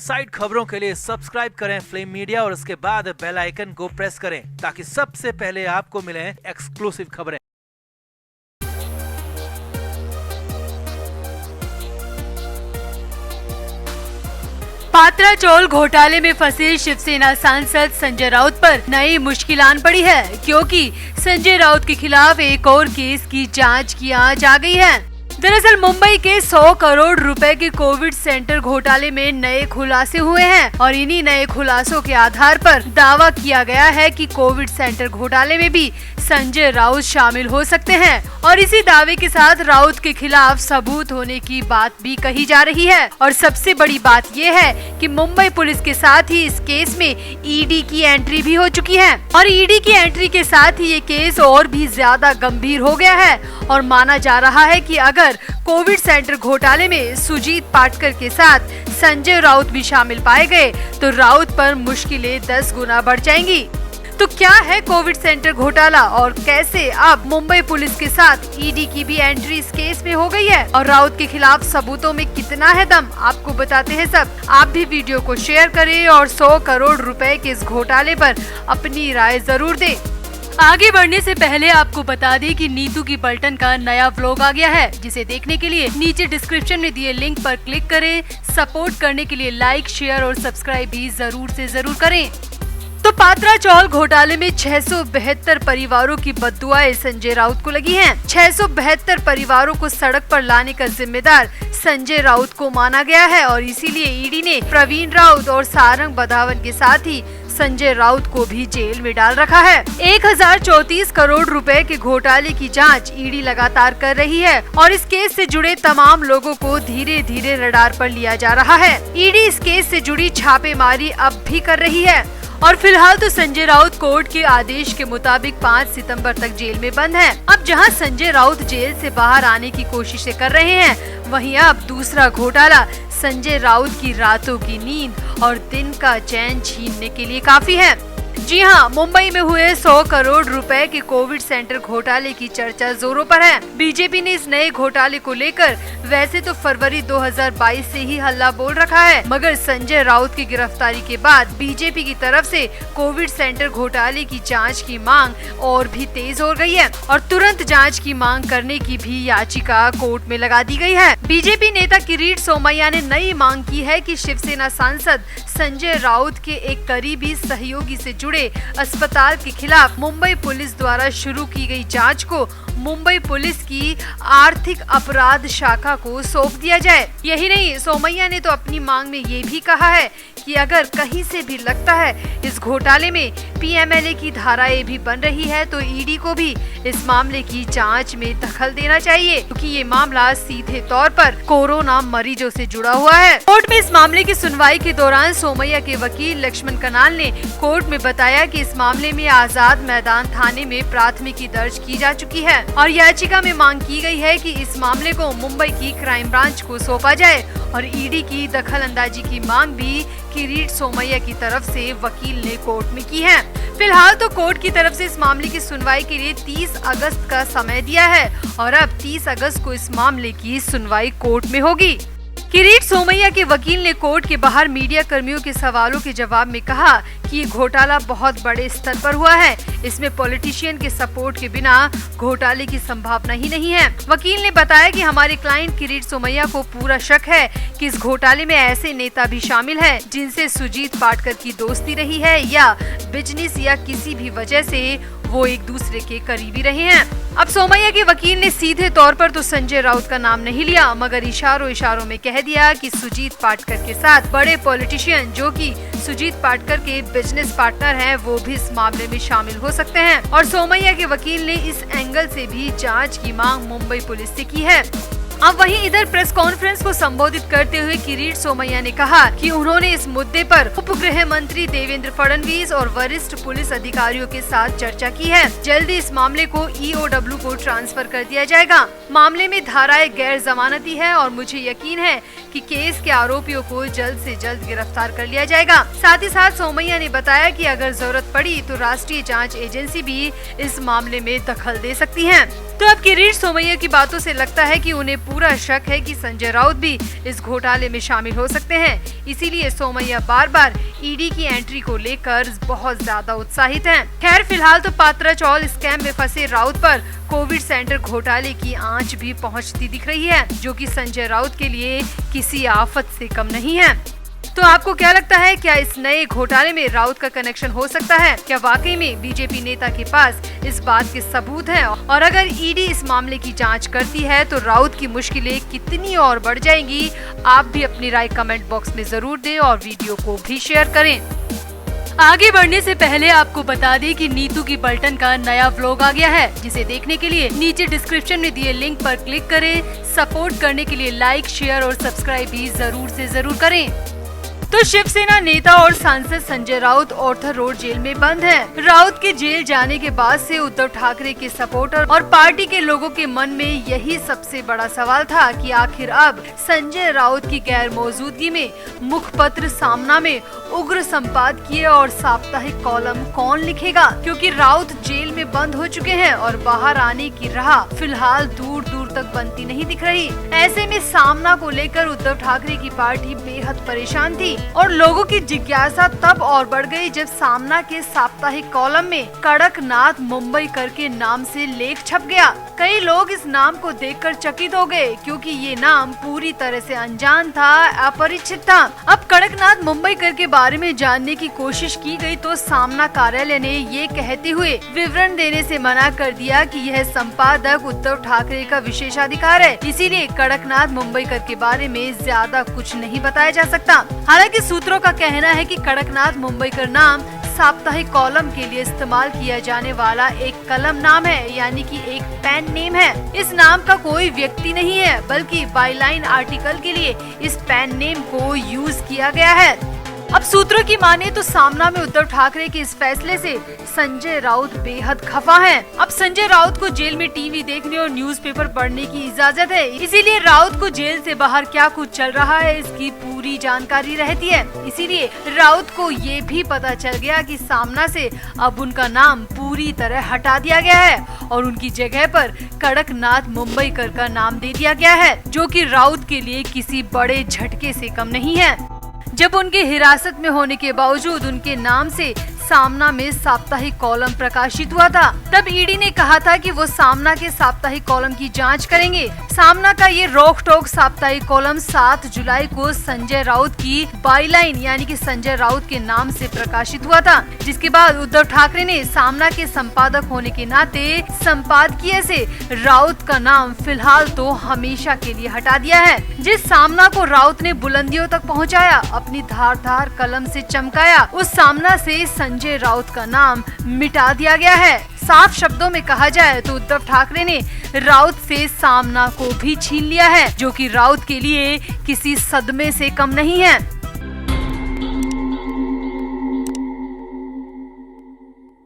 Side खबरों के लिए सब्सक्राइब करें फ्लेम मीडिया और उसके बाद बेल आइकन को प्रेस करें ताकि सबसे पहले आपको मिले एक्सक्लूसिव खबरें। पात्रा चौल घोटाले में फंसे शिवसेना सांसद संजय राउत पर नई मुश्किलात पड़ी है, क्योंकि संजय राउत के खिलाफ एक और केस की जांच की आज आ गई है। दरअसल मुंबई के 100 करोड़ रुपए के कोविड सेंटर घोटाले में नए खुलासे हुए हैं और इन्हीं नए खुलासों के आधार पर दावा किया गया है कि कोविड सेंटर घोटाले में भी संजय राउत शामिल हो सकते हैं और इसी दावे के साथ राउत के खिलाफ सबूत होने की बात भी कही जा रही है। और सबसे बड़ी बात ये है कि मुंबई पुलिस के साथ ही इस केस में ईडी की एंट्री भी हो चुकी है और ईडी की एंट्री के साथ ही ये केस और भी ज्यादा गंभीर हो गया है और माना जा रहा है कि अगर कोविड सेंटर घोटाले में सुजीत पाटकर के साथ संजय राउत भी शामिल पाए गए तो राउत पर मुश्किलें 10 गुना बढ़ जाएंगी। तो क्या है कोविड सेंटर घोटाला और कैसे अब मुंबई पुलिस के साथ ईडी की भी एंट्री इस केस में हो गई है और राउत के खिलाफ सबूतों में कितना है दम, आपको बताते हैं सब। आप भी वीडियो को शेयर करें और 100 करोड़ रुपए के इस घोटाले पर अपनी राय जरूर दें। आगे बढ़ने से पहले आपको बता दें कि नीतू की पलटन का नया व्लॉग आ गया है, जिसे देखने के लिए नीचे डिस्क्रिप्शन में दिए लिंक पर क्लिक करें। सपोर्ट करने के लिए लाइक, शेयर और सब्सक्राइब भी जरूर से जरूर करें। तो पात्रा चौल घोटाले में 672 परिवारों की बद्दुआएं संजय राउत को लगी हैं। 672 परिवारों को सड़क पर लाने का जिम्मेदार संजय राउत को माना गया है और इसीलिए ईडी ने प्रवीण राउत और सारंग बधावन के साथ ही संजय राउत को भी जेल में डाल रखा है। 1034 करोड़ रुपए के घोटाले की जांच ईडी लगातार कर रही है और इस केस से जुड़े तमाम लोगों को धीरे धीरे रडार पर लिया जा रहा है। ईडी इस केस से जुड़ी छापेमारी अब भी कर रही है और फिलहाल तो संजय राउत कोर्ट के आदेश के मुताबिक 5 सितंबर तक जेल में बंद है। अब जहां संजय राउत जेल से बाहर आने की कोशिशें कर रहे हैं, वहीं अब दूसरा घोटाला संजय राउत की रातों की नींद और दिन का चैन छीनने के लिए काफी है। जी हां, मुंबई में हुए 100 करोड़ रुपए के कोविड सेंटर घोटाले की चर्चा जोरों पर है। बीजेपी ने इस नए घोटाले को लेकर वैसे तो फरवरी 2022 से ही हल्ला बोल रखा है, मगर संजय राउत की गिरफ्तारी के बाद बीजेपी की तरफ से कोविड सेंटर घोटाले की जांच की मांग और भी तेज हो गई है और तुरंत जांच की मांग करने की भी याचिका कोर्ट में लगा दी गई है। बीजेपी नेता किरीट सोमैया ने नई मांग की है कि शिवसेना सांसद संजय राउत के एक करीबी सहयोगी से जुड़े अस्पताल के खिलाफ मुंबई पुलिस द्वारा शुरू की गई जांच को मुंबई पुलिस की आर्थिक अपराध शाखा को सौंप दिया जाए। यही नहीं, सोमैया ने तो अपनी मांग में ये भी कहा है कि अगर कहीं से भी लगता है इस घोटाले में पीएमएलए की धाराएं भी बन रही है तो ईडी को भी इस मामले की जांच में दखल देना चाहिए, क्योंकि ये मामला सीधे तौर पर कोरोना मरीजों से जुड़ा हुआ है। कोर्ट में इस मामले की सुनवाई के दौरान सोमैया के वकील लक्ष्मण कनाल ने कोर्ट में बताया कि इस मामले में आजाद मैदान थाने में प्राथमिकी दर्ज की जा चुकी है और याचिका में मांग की गई है कि इस मामले को मुंबई की क्राइम ब्रांच को सौंपा जाए और ईडी की दखल अंदाजी की मांग भी किरीट सोमैया की तरफ से वकील ने कोर्ट में की है। फिलहाल तो कोर्ट की तरफ से इस मामले की सुनवाई के लिए 30 अगस्त का समय दिया है और अब 30 अगस्त को इस मामले की सुनवाई कोर्ट में होगी। किरीट सोमैया के वकील ने कोर्ट के बाहर मीडिया कर्मियों के सवालों के जवाब में कहा कि ये घोटाला बहुत बड़े स्तर पर हुआ है, इसमें पॉलिटिशियन के सपोर्ट के बिना घोटाले की संभावना ही नहीं है। वकील ने बताया कि हमारे क्लाइंट किरीट सोमैया को पूरा शक है कि इस घोटाले में ऐसे नेता भी शामिल हैं जिनसे सुजीत पाटकर की दोस्ती रही है या बिजनेस या किसी भी वजह से वो एक दूसरे के करीबी रहे हैं। अब सोमैया के वकील ने सीधे तौर पर तो संजय राउत का नाम नहीं लिया, मगर इशारों में कह दिया कि सुजीत पाटकर के साथ बड़े पॉलिटिशियन जो कि सुजीत पाटकर के बिजनेस पार्टनर हैं, वो भी इस मामले में शामिल हो सकते हैं और सोमैया के वकील ने इस एंगल से भी जांच की मांग मुंबई पुलिस से की है। अब वहीं इधर प्रेस कॉन्फ्रेंस को संबोधित करते हुए किरीट सोमैया ने कहा कि उन्होंने इस मुद्दे पर उपगृह मंत्री देवेंद्र फडणवीस और वरिष्ठ पुलिस अधिकारियों के साथ चर्चा की है। जल्दी इस मामले को ईओडब्ल्यू को ट्रांसफर कर दिया जाएगा। मामले में धाराएं गैर जमानती है और मुझे यकीन है कि केस के आरोपियों को जल्द से जल्द गिरफ्तार कर लिया जाएगा। साथ ही साथ सोमैया ने बताया कि अगर जरूरत पड़ी तो राष्ट्रीय जांच एजेंसी भी इस मामले में दखल दे सकती है। तो अब किरीट सोमैया की बातों से लगता है कि उन्हें पूरा शक है कि संजय राउत भी इस घोटाले में शामिल हो सकते हैं। इसीलिए सोमैया बार बार ईडी की एंट्री को लेकर बहुत ज्यादा उत्साहित हैं। खैर फिलहाल तो पात्रा चौल स्कैम में फंसे राउत पर कोविड सेंटर घोटाले की आंच भी पहुंचती दिख रही है, जो कि संजय राउत के लिए किसी आफत से कम नहीं है। तो आपको क्या लगता है, क्या इस नए घोटाले में राउत का कनेक्शन हो सकता है? क्या वाकई में बीजेपी नेता के पास इस बात के सबूत हैं? और अगर ईडी इस मामले की जांच करती है तो राउत की मुश्किलें कितनी और बढ़ जाएंगी? आप भी अपनी राय कमेंट बॉक्स में जरूर दें और वीडियो को भी शेयर करें। आगे बढ़ने से पहले आपको बता दें कि नीतू की पलटन का नया व्लॉग आ गया है, जिसे देखने के लिए नीचे डिस्क्रिप्शन में दिए लिंक पर क्लिक करें। सपोर्ट करने के लिए लाइक, शेयर और सब्सक्राइब भी जरूर से जरूर करें। तो शिवसेना नेता और सांसद Sanjay Raut Arthur Road jail में बंद हैं। राउत के जेल जाने के बाद से उद्धव ठाकरे के सपोर्टर और पार्टी के लोगों के मन में यही सबसे बड़ा सवाल था कि आखिर अब संजय राउत की गैर मौजूदगी में मुखपत्र सामना में उग्र संपादकीय और साप्ताहिक कॉलम कौन लिखेगा, क्योंकि राउत जेल में बंद हो चुके हैं और बाहर आने की राह फिलहाल दूर दूर तक बनती नहीं दिख रही। ऐसे में सामना को लेकर उद्धव ठाकरे की पार्टी बेहद परेशान थी और लोगों की जिज्ञासा तब और बढ़ गई जब सामना के साप्ताहिक कॉलम में कड़कनाथ मुंबईकर के नाम से लेख छप गया। कई लोग इस नाम को देखकर चकित हो गए, क्योंकि ये नाम पूरी तरह से अनजान था, अपरिचित था। अब कड़कनाथ मुंबईकर के बारे में जानने की कोशिश की गई तो सामना कार्यालय ने ये कहते हुए विवरण देने से मना कर दिया कि यह संपादक उद्धव ठाकरे का विशेषाधिकार है, इसीलिए कड़कनाथ मुंबईकर के बारे में ज्यादा कुछ नहीं बताया जा सकता। हालांकि सूत्रों का कहना है कि कड़कनाथ मुंबईकर नाम साप्ताहिक कॉलम के लिए इस्तेमाल किया जाने वाला एक कलम नाम है, यानी कि एक पेन नेम है। इस नाम का कोई व्यक्ति नहीं है, बल्कि बाईलाइन आर्टिकल के लिए इस पेन नेम को यूज किया गया है। अब सूत्रों की माने तो सामना में उद्धव ठाकरे के इस फैसले से संजय राउत बेहद खफा हैं। अब संजय राउत को जेल में टीवी देखने और न्यूज़पेपर पढ़ने की इजाजत है, इसीलिए राउत को जेल से बाहर क्या कुछ चल रहा है इसकी पूरी जानकारी रहती है। इसीलिए राउत को ये भी पता चल गया कि सामना से अब उनका नाम पूरी तरह हटा दिया गया है और उनकी जगह पर कड़कनाथ मुंबईकर का नाम दे दिया गया है, जो कि राउत के लिए किसी बड़े झटके से कम नहीं है। जब उनके हिरासत में होने के बावजूद उनके नाम से सामना में साप्ताहिक कॉलम प्रकाशित हुआ था, तब ईडी ने कहा था कि वो सामना के साप्ताहिक कॉलम की जांच करेंगे। सामना का ये रोक टोक साप्ताहिक कॉलम 7 जुलाई को संजय राउत की बाईलाइन यानी कि संजय राउत के नाम से प्रकाशित हुआ था, जिसके बाद उद्धव ठाकरे ने सामना के संपादक होने के नाते संपादकीय से राउत का नाम फिलहाल तो हमेशा के लिए हटा दिया है। जिस सामना को राउत ने बुलंदियों तक पहुँचाया, अपनी धारदार कलम से चमकाया, उस सामना से संजय राउत का नाम मिटा दिया गया है। साफ शब्दों में कहा जाए तो उद्धव ठाकरे ने राउत से सामना को भी छीन लिया है, जो कि राउत के लिए किसी सदमे से कम नहीं है।